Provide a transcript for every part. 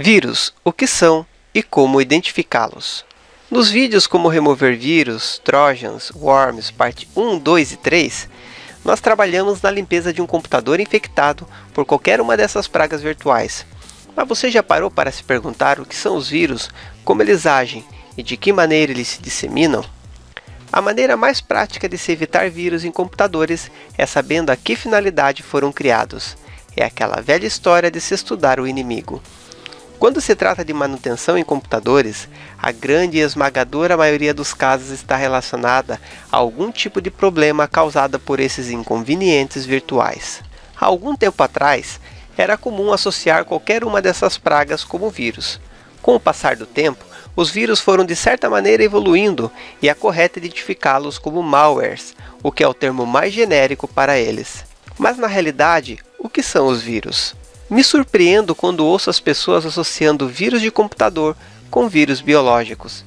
Vírus, o que são e como identificá-los. Nos vídeos como remover vírus, trojans, worms, parte 1, 2 e 3, nós trabalhamos na limpeza de um computador infectado por qualquer uma dessas pragas virtuais. Mas você já parou para se perguntar o que são os vírus, como eles agem e de que maneira eles se disseminam? A maneira mais prática de se evitar vírus em computadores é sabendo a que finalidade foram criados. É aquela velha história de se estudar o inimigo. Quando se trata de manutenção em computadores, a grande e esmagadora maioria dos casos está relacionada a algum tipo de problema causado por esses inconvenientes virtuais. Há algum tempo atrás, era comum associar qualquer uma dessas pragas como vírus. Com o passar do tempo, os vírus foram de certa maneira evoluindo e é correto identificá-los como malwares, o que é o termo mais genérico para eles. Mas na realidade, o que são os vírus? Me surpreendo quando ouço as pessoas associando vírus de computador com vírus biológicos.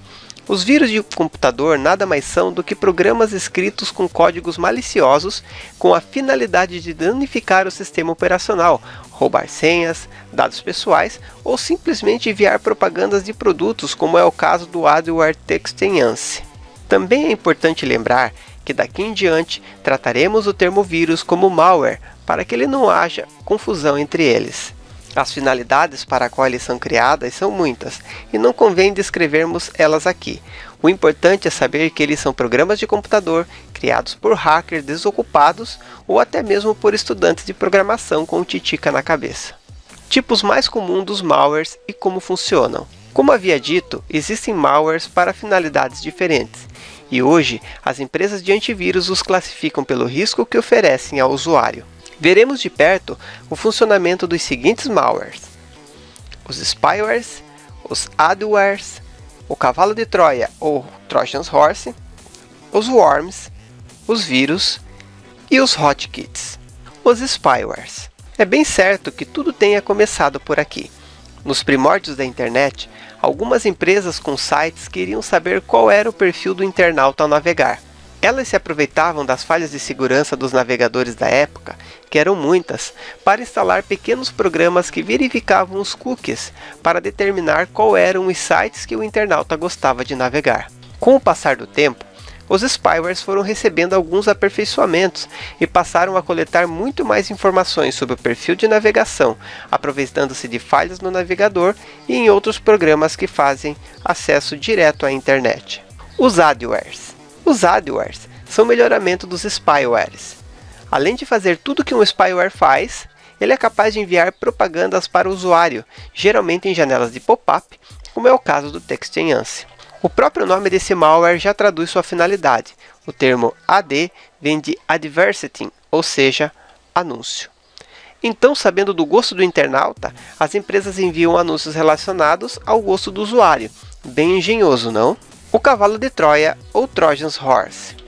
Os vírus de computador nada mais são do que programas escritos com códigos maliciosos com a finalidade de danificar o sistema operacional, roubar senhas, dados pessoais ou simplesmente enviar propagandas de produtos, como é o caso do adware Texteniance. Também é importante lembrar que daqui em diante trataremos o termo vírus como malware, para que ele não haja confusão entre eles. As finalidades para as quais eles são criadas são muitas, e não convém descrevermos elas aqui. O importante é saber que eles são programas de computador criados por hackers desocupados ou até mesmo por estudantes de programação com titica na cabeça. Tipos mais comuns dos malwares e como funcionam. Como havia dito, existem malwares para finalidades diferentes, e hoje as empresas de antivírus os classificam pelo risco que oferecem ao usuário. Veremos de perto o funcionamento dos seguintes malwares: os spywares, os adwares, o cavalo de Troia ou Trojan Horse, os worms, os vírus e os hotkeys. Os spywares. É bem certo que tudo tenha começado por aqui. Nos primórdios da internet, algumas empresas com sites queriam saber qual era o perfil do internauta ao navegar. Elas se aproveitavam das falhas de segurança dos navegadores da época, que eram muitas, para instalar pequenos programas que verificavam os cookies para determinar qual eram os sites que o internauta gostava de navegar. Com o passar do tempo, os spywares foram recebendo alguns aperfeiçoamentos e passaram a coletar muito mais informações sobre o perfil de navegação, aproveitando-se de falhas no navegador e em outros programas que fazem acesso direto à internet. Os adwares. Os adwares são melhoramento dos spywares. Além de fazer tudo o que um spyware faz, ele é capaz de enviar propagandas para o usuário, geralmente em janelas de pop-up, como é o caso do Texteniance. O próprio nome desse malware já traduz sua finalidade. O termo AD vem de advertising, ou seja, anúncio. Então, sabendo do gosto do internauta, as empresas enviam anúncios relacionados ao gosto do usuário. Bem engenhoso, não? O cavalo de Troia ou Trojan Horse.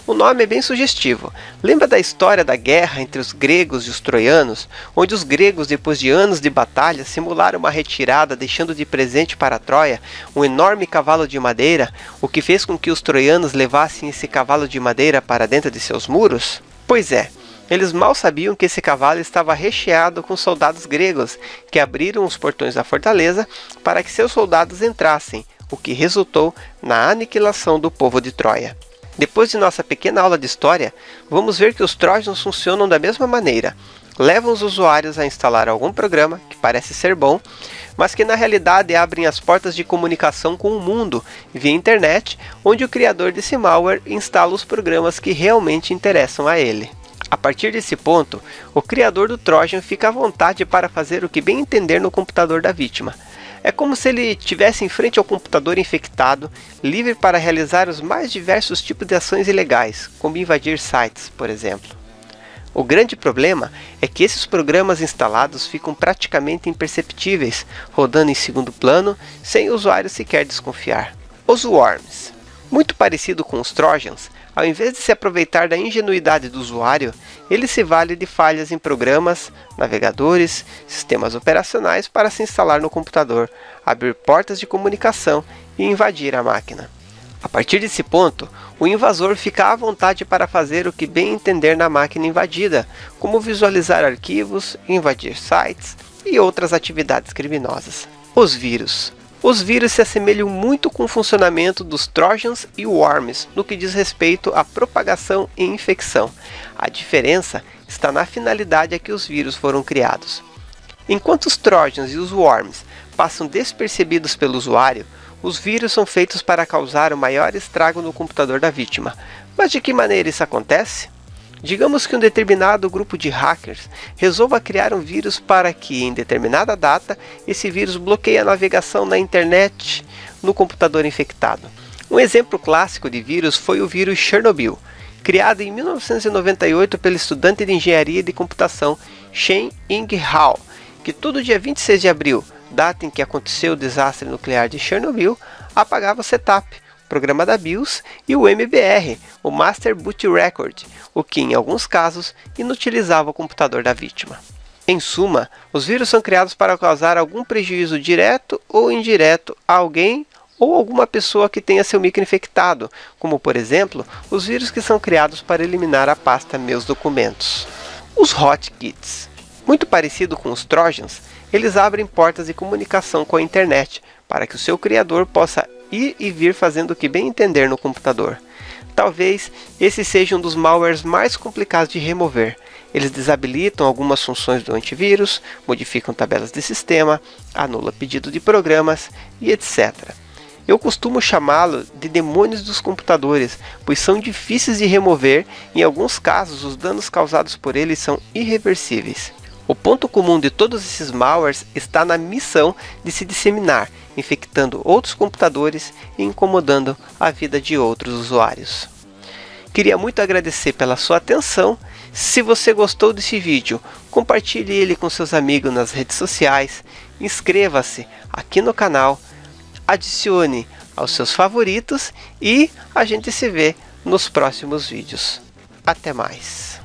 O nome é bem sugestivo. Lembra da história da guerra entre os gregos e os troianos, onde os gregos, depois de anos de batalha, simularam uma retirada, deixando de presente para Troia um enorme cavalo de madeira, o que fez com que os troianos levassem esse cavalo de madeira para dentro de seus muros? Pois é, eles mal sabiam que esse cavalo estava recheado com soldados gregos, que abriram os portões da fortaleza para que seus soldados entrassem, o que resultou na aniquilação do povo de Troia. Depois de nossa pequena aula de história, vamos ver que os Trojans funcionam da mesma maneira. Levam os usuários a instalar algum programa, que parece ser bom, mas que na realidade abrem as portas de comunicação com o mundo via internet, onde o criador desse malware instala os programas que realmente interessam a ele. A partir desse ponto, o criador do Trojan fica à vontade para fazer o que bem entender no computador da vítima. É como se ele estivesse em frente ao computador infectado, livre para realizar os mais diversos tipos de ações ilegais, como invadir sites, por exemplo. O grande problema é que esses programas instalados ficam praticamente imperceptíveis, rodando em segundo plano, sem o usuário sequer desconfiar. Os worms. Muito parecido com os Trojans, ao invés de se aproveitar da ingenuidade do usuário, ele se vale de falhas em programas, navegadores, sistemas operacionais para se instalar no computador, abrir portas de comunicação e invadir a máquina. A partir desse ponto, o invasor fica à vontade para fazer o que bem entender na máquina invadida, como visualizar arquivos, invadir sites, e outras atividades criminosas. Os vírus. Os vírus se assemelham muito com o funcionamento dos Trojans e Worms no que diz respeito à propagação e infecção. A diferença está na finalidade a que os vírus foram criados. Enquanto os Trojans e os Worms passam despercebidos pelo usuário, os vírus são feitos para causar o maior estrago no computador da vítima. Mas de que maneira isso acontece? Digamos que um determinado grupo de hackers resolva criar um vírus para que, em determinada data, esse vírus bloqueie a navegação na internet no computador infectado. Um exemplo clássico de vírus foi o vírus Chernobyl, criado em 1998 pelo estudante de engenharia de computação Shen Ying Hao, que todo dia 26 de abril, data em que aconteceu o desastre nuclear de Chernobyl, apagava o setup, o programa da BIOS e o MBR, o Master Boot Record, o que em alguns casos inutilizava o computador da vítima. Em suma, os vírus são criados para causar algum prejuízo direto ou indireto a alguém ou alguma pessoa que tenha seu micro infectado, como por exemplo, os vírus que são criados para eliminar a pasta Meus Documentos. Os Hotkits. Muito parecido com os Trojans, eles abrem portas de comunicação com a internet, para que o seu criador possa ir e vir fazendo o que bem entender no computador. Talvez esse seja um dos malwares mais complicados de remover. Eles desabilitam algumas funções do antivírus, modificam tabelas de sistema, anulam pedido de programas e etc. Eu costumo chamá-lo de demônios dos computadores, pois são difíceis de remover e em alguns casos os danos causados por eles são irreversíveis. O ponto comum de todos esses malwares está na missão de se disseminar, infectando outros computadores e incomodando a vida de outros usuários. Queria muito agradecer pela sua atenção. Se você gostou desse vídeo, compartilhe ele com seus amigos nas redes sociais, inscreva-se aqui no canal, adicione aos seus favoritos e a gente se vê nos próximos vídeos. Até mais!